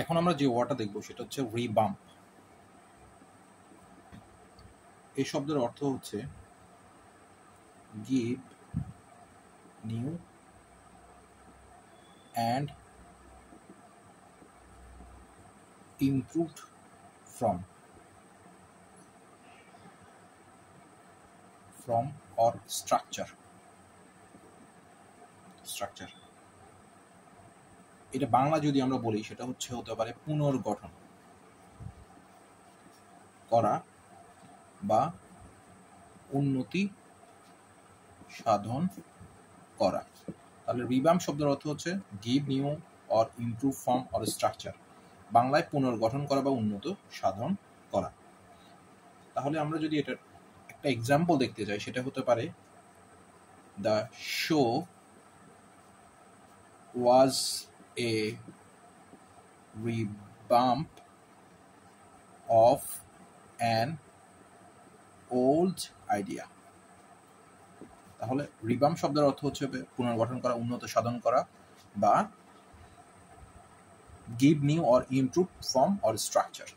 এখন আমরা যে ওয়ার্ডটা দেখব সেটা হচ্ছে রিবাম্প। এই শব্দের অর্থ হচ্ছে give new and improved from or structure এটা বাংলা যদি আমরা বলি সেটা হতে পারে পুনর্গঠন করা বা উন্নতি সাধন করা। তাহলে রিবাম্প শব্দের অর্থ হচ্ছে give new or improve form or structure, বাংলায় পুনর্গঠন করা বা উন্নত সাধন করা। তাহলে আমরা যদি এটার একটা এক্সাম্পল দেখতে যাই সেটা হতে পারে the show was a revamp of an old idea. তাহলে রিবাম্প শব্দের অর্থ হচ্ছে পুনর্গঠন করা, উন্নত সাধন করা বা give new or improve form or structure.